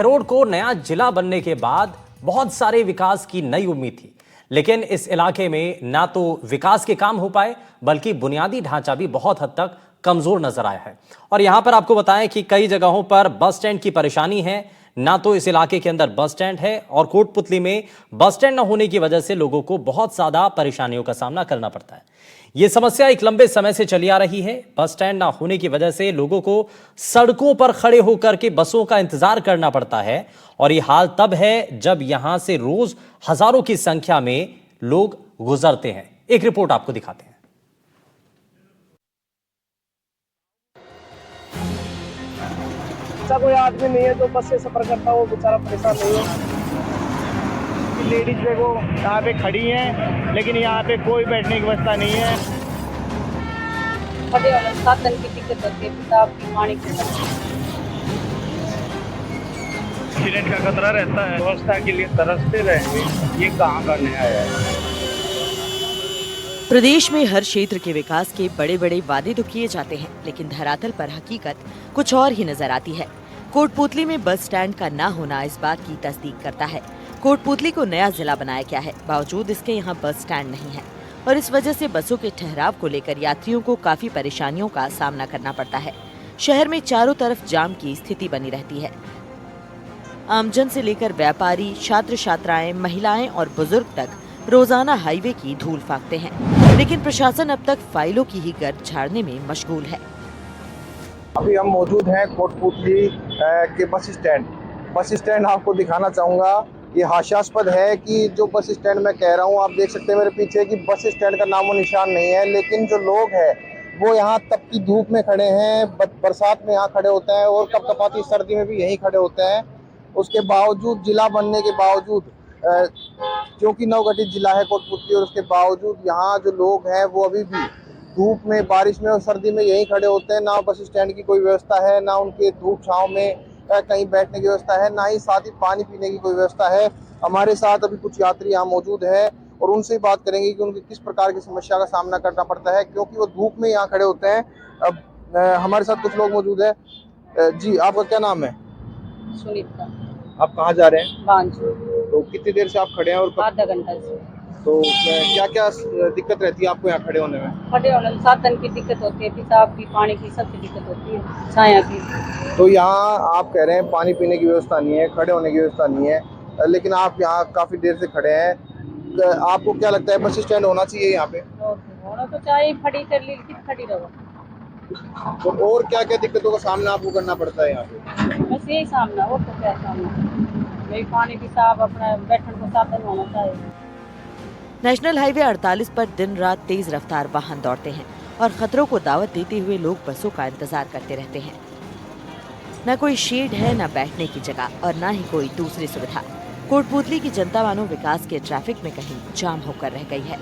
Road को नया जिला बनने के बाद बहुत सारे विकास की नई उम्मीद थी, लेकिन इस इलाके में ना तो विकास के काम हो पाए बल्कि बुनियादी ढांचा भी बहुत हद तक कमजोर नजर आया है। और यहां पर आपको बताएं कि कई जगहों पर बस स्टैंड की परेशानी है। ना तो इस इलाके के अंदर बस स्टैंड है और कोटपुतली में बस स्टैंड न होने की वजह से लोगों को बहुत ज्यादा परेशानियों का सामना करना पड़ता है। यह समस्या एक लंबे समय से चली आ रही है। बस स्टैंड ना होने की वजह से लोगों को सड़कों पर खड़े होकर के बसों का इंतजार करना पड़ता है और यह हाल तब है जब यहां से रोज हजारों की संख्या में लोग गुजरते हैं। एक रिपोर्ट आपको दिखाते हैं। ऐसा कोई आदमी नहीं है जो बस से सफर करता हो बेचारा परेशान नहीं हो। लेडीज देखो यहाँ पे खड़ी हैं, लेकिन यहाँ पे कोई बैठने की व्यवस्था नहीं है। साधन की दिक्कत होती है, किताब की, पानी की। एक्सीडेंट का खतरा रहता है। व्यवस्था के लिए तरसते रहेंगे, ये कहाँ का न्याय है। प्रदेश में हर क्षेत्र के विकास के बड़े बड़े वादे तो किए जाते हैं, लेकिन धरातल पर हकीकत कुछ और ही नजर आती है। कोटपुतली में बस स्टैंड का न होना इस बात की तस्दीक करता है। कोटपुतली को नया जिला बनाया गया है, बावजूद इसके यहाँ बस स्टैंड नहीं है और इस वजह से बसों के ठहराव को लेकर यात्रियों को काफी परेशानियों का सामना करना पड़ता है। शहर में चारों तरफ जाम की स्थिति बनी रहती है। आमजन से लेकर व्यापारी, छात्र छात्राएं, महिलाएं और बुजुर्ग तक रोजाना हाईवे की धूल फाकते हैं, लेकिन प्रशासन अब तक फाइलों की ही गर्द झाड़ने में मशगूल है। अभी हम मौजूद हैं कोटपुतली के बस स्टैंड। बस स्टैंड आपको दिखाना चाहूँगा। ये हास्यास्पद है कि जो बस स्टैंड मैं कह रहा हूँ, आप देख सकते हैं मेरे पीछे कि बस स्टैंड का नामो निशान नहीं है, लेकिन जो लोग हैं वो यहाँ तपती धूप में खड़े हैं, बरसात में यहाँ खड़े होते हैं और कपकपाती सर्दी में भी यहीं खड़े होते हैं। उसके बावजूद, जिला बनने के बावजूद, क्योंकि नवगठित जिला है कोटपुतली, और उसके बावजूद यहाँ जो लोग हैं वो अभी भी धूप में, बारिश में और सर्दी में यहीं खड़े होते हैं। ना बस स्टैंड की कोई व्यवस्था है, ना उनके धूप छांव में कहीं बैठने की व्यवस्था है, ना ही साथ ही पानी पीने की कोई व्यवस्था है। हमारे साथ अभी कुछ यात्री यहाँ मौजूद है और उनसे बात करेंगे कि उनकी किस प्रकार की समस्या का सामना करना पड़ता है, क्योंकि वो धूप में यहाँ खड़े होते हैं। अब हमारे साथ कुछ लोग मौजूद है। जी, आपका क्या नाम है? सुनीता। आप कहाँ जा रहे हैं? बांजू। तो कितनी देर से आप खड़े हैं और आधा घंटा से। तो क्या क्या दिक्कत रहती है आपको यहाँ खड़े होने में? खड़े होने में साधन की दिक्कत होती है, किताब की, पानी की, सबकी दिक्कत होती है, छाया की। तो यहाँ आप कह रहे हैं पानी पीने की व्यवस्था नहीं है, खड़े होने की व्यवस्था नहीं है, लेकिन आप यहाँ काफी देर से खड़े हैं। आपको क्या लगता है बस स्टैंड होना चाहिए यहाँ पे? होना तो चाहिए, खड़ी कर ली, खड़ी रहो। तो और क्या क्या दिक्कतों का सामना आपको करना पड़ता है यहाँ पे? बस यही सामना, और तो क्या सामना। मेरी पानी की साफ, अपना बैठने को साधन होना चाहिए। नेशनल हाईवे 48 पर दिन रात तेज रफ्तार वाहन दौड़ते हैं और खतरों को दावत देते हुए लोग बसों का इंतजार करते रहते हैं। न कोई शेड है, न बैठने की जगह और न ही कोई दूसरी सुविधा। कोटपुतली की जनता मानो विकास के ट्रैफिक में कहीं जाम होकर रह गई है।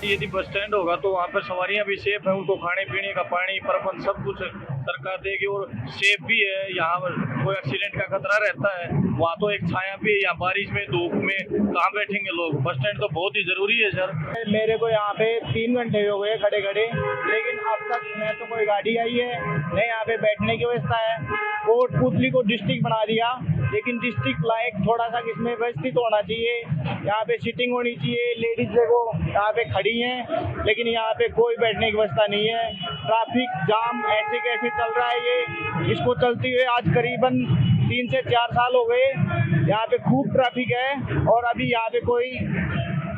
यदि बस स्टैंड होगा तो वहाँ पर सवारियाँ भी सेफ है, उनको खाने पीने का पानी प्रबंध सब कुछ सरकार देगी और सेफ भी है। यहाँ पर कोई एक्सीडेंट का खतरा रहता है। वहाँ तो एक छाया भी है, यहाँ बारिश में धूप में कहाँ बैठेंगे लोग। बस स्टैंड तो बहुत ही जरूरी है सर। मेरे को यहाँ पे 3 घंटे हो गए खड़े खड़े, लेकिन अब तक न तो कोई गाड़ी आई है, न यहाँ पे बैठने की व्यवस्था है। कोटपुतली को डिस्ट्रिक्ट बना दिया, लेकिन डिस्ट्रिक्ट लायक थोड़ा सा इसमें व्यवस्थित होना चाहिए। यहाँ पे सीटिंग होनी चाहिए। लेडीज देखो यहाँ पे खड़ी हैं, लेकिन यहाँ पे कोई बैठने की व्यवस्था नहीं है। ट्रैफिक जाम ऐसे कैसे चल रहा है ये, इसको चलते हुए आज करीबन 3 से 4 साल हो गए। यहाँ पे खूब ट्रैफिक है और अभी यहाँ पे कोई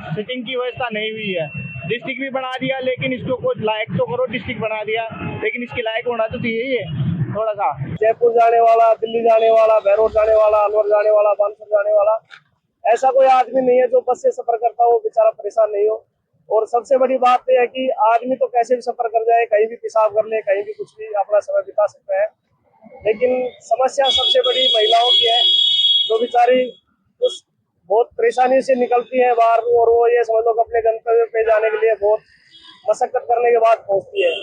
सीटिंग की व्यवस्था नहीं हुई है। डिस्ट्रिक्ट भी बना दिया, लेकिन इसको कुछ लायक तो करो। डिस्ट्रिक्ट बना दिया, लेकिन इसके लायक होना तो चाहिए ही थोड़ा सा। जयपुर जाने वाला, दिल्ली जाने वाला, बहरोड जाने वाला, अलवर जाने वाला, बालसर जाने वाला, ऐसा कोई आदमी नहीं है जो बस से सफर करता हो बेचारा परेशान नहीं हो। और सबसे बड़ी बात यह है कि आदमी तो कैसे भी सफर कर जाए, कहीं भी पेशाब कर ले, कहीं भी कुछ भी अपना समय बिता सकता है, लेकिन समस्या सबसे बड़ी महिलाओं की है, जो बेचारी उस बहुत परेशानी से निकलती है बाहर, और वो ये समझ लो कि अपने गंतव्य पे जाने के लिए बहुत मशक्कत करने के बाद पहुंचती है।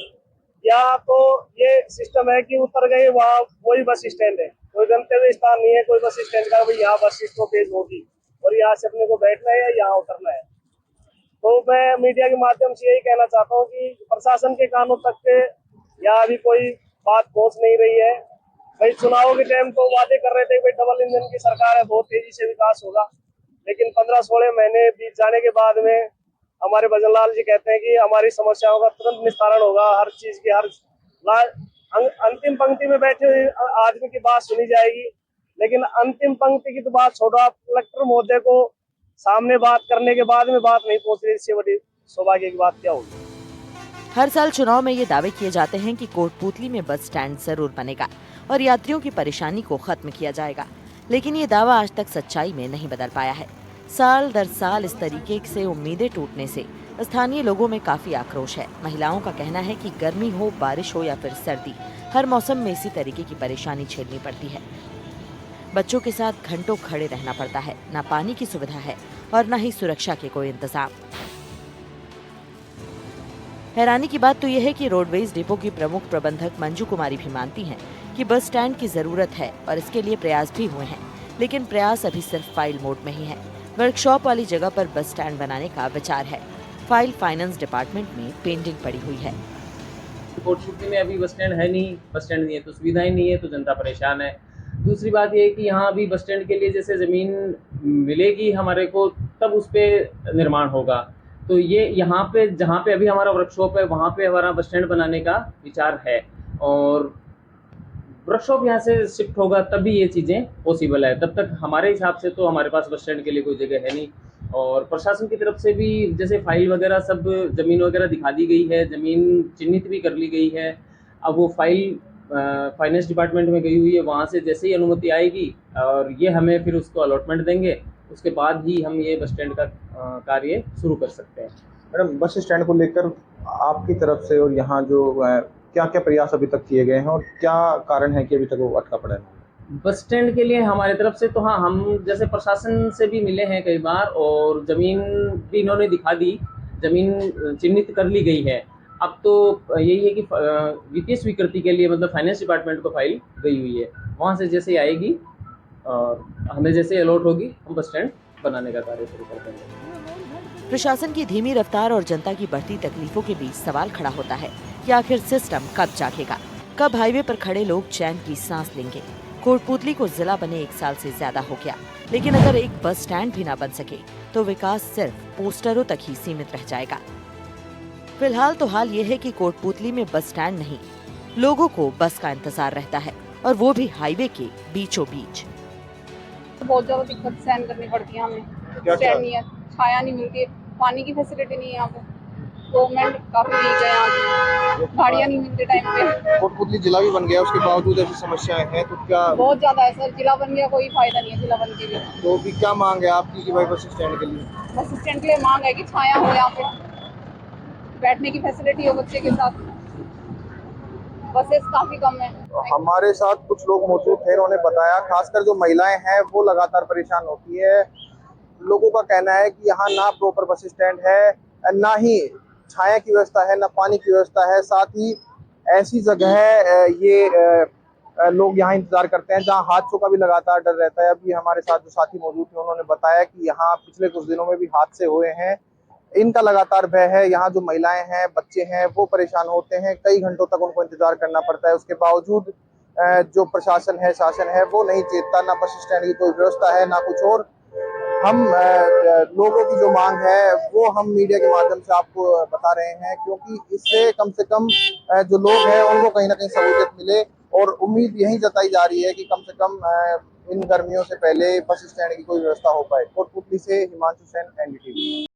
या तो ये सिस्टम है कि उतर गए, वहाँ वही बस स्टैंड है, कोई गंतव्य स्थान नहीं है, कोई बस स्टैंड का भाई यहाँ बस स्टॉपेज होगी और यहाँ से अपने को बैठना है या यहाँ उतरना है। तो मैं मीडिया के माध्यम से यही कहना चाहता हूँ कि प्रशासन के कानों तक के यहाँ अभी कोई बात पहुँच नहीं रही है। भाई चुनाव के टाइम तो वादे कर रहे थे भाई डबल इंजन की सरकार है, बहुत तेजी से विकास होगा, लेकिन 15-16 महीने बीत जाने के बाद में हमारे भजनलाल जी कहते हैं कि हमारी समस्याओं का तुरंत निस्तारण होगा, हर चीज की अंतिम पंक्ति में बैठे हुए आदमी की बात सुनी जाएगी। लेकिन अंतिम पंक्ति की तो बात छोड़ो, आप कलेक्टर महोदय को सामने बात करने के बाद में बात नहीं पहुंच रही, इससे बड़ी सौभाग्य की बात क्या होगी। हर साल चुनाव में ये दावे किए जाते हैं कि कोटपूतली में बस स्टैंड जरूर बनेगा और यात्रियों की परेशानी को खत्म किया जाएगा, लेकिन ये दावा आज तक सच्चाई में नहीं बदल पाया है। साल दर साल इस तरीके से उम्मीदें टूटने से स्थानीय लोगों में काफी आक्रोश है। महिलाओं का कहना है कि गर्मी हो, बारिश हो या फिर सर्दी, हर मौसम में इसी तरीके की परेशानी झेलनी पड़ती है। बच्चों के साथ घंटों खड़े रहना पड़ता है, न पानी की सुविधा है और न ही सुरक्षा के कोई इंतजाम। हैरानी की बात तो यह है कि रोडवेज डिपो की प्रमुख प्रबंधक मंजू कुमारी भी मानती हैं कि बस स्टैंड की जरूरत है और इसके लिए प्रयास भी हुए हैं, लेकिन प्रयास अभी सिर्फ फाइल मोड में ही है। वर्कशॉप वाली जगह पर बस स्टैंड बनाने का विचार है। फाइल फाइनेंस डिपार्टमेंट में पेंडिंग पड़ी हुई है। कोटपूतली में अभी बस स्टैंड है नहीं, बस स्टैंड नहीं है तो सुविधाएं नहीं है, तो जनता परेशान है। दूसरी बात ये है कि यहाँ अभी बस स्टैंड के लिए जैसे ज़मीन मिलेगी हमारे को, तब उस पर निर्माण होगा। तो ये यहाँ पे जहाँ पे अभी हमारा वर्कशॉप है वहाँ पे हमारा बस स्टैंड बनाने का विचार है, और वर्कशॉप यहाँ से शिफ्ट होगा तभी ये चीज़ें पॉसिबल है। तब तक हमारे हिसाब से तो हमारे पास बस स्टैंड के लिए कोई जगह है नहीं। और प्रशासन की तरफ से भी जैसे फाइल वगैरह सब ज़मीन वगैरह दिखा दी गई है, ज़मीन चिन्हित भी कर ली गई है। अब वो फाइल फाइनेंस डिपार्टमेंट में गई हुई है, वहाँ से जैसे ही अनुमति आएगी और ये हमें फिर उसको अलॉटमेंट देंगे, उसके बाद ही हम ये बस स्टैंड का कार्य शुरू कर सकते हैं। मैडम, बस स्टैंड को लेकर आपकी तरफ से और यहाँ जो क्या क्या प्रयास अभी तक किए गए हैं और क्या कारण है कि अभी तक वो अटका पड़ा है? बस स्टैंड के लिए हमारे तरफ से तो हाँ, हम जैसे प्रशासन से भी मिले हैं कई बार और ज़मीन भी इन्होंने दिखा दी, ज़मीन चिन्हित कर ली गई है। अब तो यही है कि वित्तीय स्वीकृति के लिए मतलब फाइनेंस डिपार्टमेंट को फाइल गई हुई है, वहाँ से जैसे आएगी और हमें जैसे अलॉट होगी हम बस स्टैंड बनाने का कार्य शुरू कर देंगे। प्रशासन की धीमी रफ्तार और जनता की बढ़ती तकलीफों के बीच सवाल खड़ा होता है कि आखिर सिस्टम कब जागेगा, कब हाईवे पर खड़े लोग चैन की सांस लेंगे। कोटपूतली को जिला बने 1 साल से ज्यादा हो गया, लेकिन अगर एक बस स्टैंड भी ना बन सके तो विकास सिर्फ पोस्टरों तक ही सीमित रह जाएगा। फिलहाल तो हाल ये है कि कोटपूतली में बस स्टैंड नहीं, लोगों को बस का इंतजार रहता है, और वो भी हाईवे के बीचों बीच। बहुत ज्यादा दिक्कत सहन करनी पड़ती है हमें। क्या? स्टैंड नहीं है, छाया नहीं मिलती, पानी की फैसिलिटी नहीं है यहाँ पे, गवर्नमेंट काफी वीक है यहाँ की, गाड़ियाँ नहीं मिलती टाइम पे। कोटपूतली जिला भी बन गया, उसके बावजूद ऐसी समस्याएं हैं, तो क्या बहुत ज्यादा है सर, जिला बन गया कोई फायदा नहीं है जिला बन के भी। तो भी क्या मांग है आपकी कि भाई बस स्टैंड के लिए? बस स्टैंड के लिए मांग है कि छाया हो यहाँ पे, बैठने की फैसिलिटी हो बच्चे के साथ, बसेस काफी कम है। हमारे साथ कुछ लोग मौजूद थे, उन्होंने बताया खासकर जो महिलाएं हैं वो लगातार परेशान होती है। लोगों का कहना है कि यहाँ ना प्रॉपर बस स्टैंड है, ना ही छाया की व्यवस्था है, ना पानी की व्यवस्था है, साथ ही ऐसी जगह है ये लोग यहाँ इंतजार करते हैं जहाँ हादसों का भी लगातार डर रहता है। अभी हमारे साथ जो साथी मौजूद थे उन्होंने बताया कि यहाँ पिछले कुछ दिनों में भी हादसे हुए हैं, इनका लगातार भय है। यहाँ जो महिलाएं हैं, बच्चे हैं, वो परेशान होते हैं, कई घंटों तक उनको इंतजार करना पड़ता है। उसके बावजूद जो प्रशासन है, शासन है, वो नहीं चेतता, ना बस स्टैंड की कोई व्यवस्था है, ना कुछ और। हम लोगों की जो मांग है वो हम मीडिया के माध्यम से आपको बता रहे हैं, क्योंकि इससे कम से कम जो लोग हैं उनको कहीं ना कहीं सहूलियत मिले, और उम्मीद यही जताई जा रही है कि कम से कम इन गर्मियों से पहले बस स्टैंड की कोई व्यवस्था हो पाए। कोटपूतली से हिमांशु सेन, NDTV।